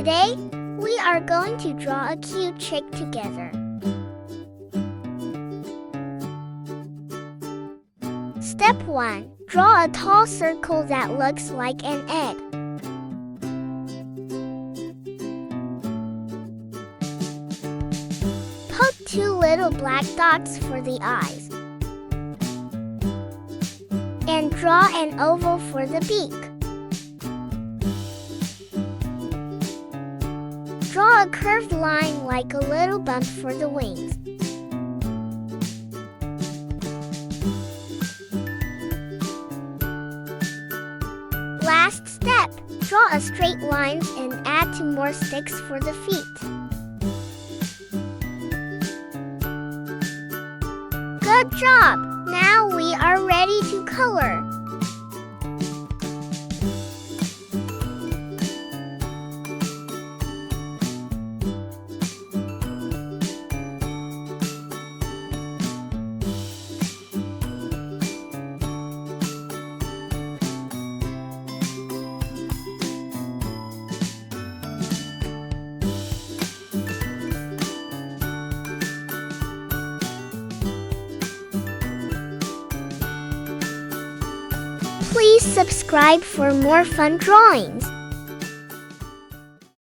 Today, we are going to draw a cute chick together. Step 1. Draw a tall circle that looks like an egg. Poke 2 little black dots for the eyes. And draw an oval for the beak. Draw a curved line like a little bump for the wings. Last step, draw a straight lines and add 2 more sticks for the feet. Good job! Now we are ready to color. Please subscribe for more fun drawings.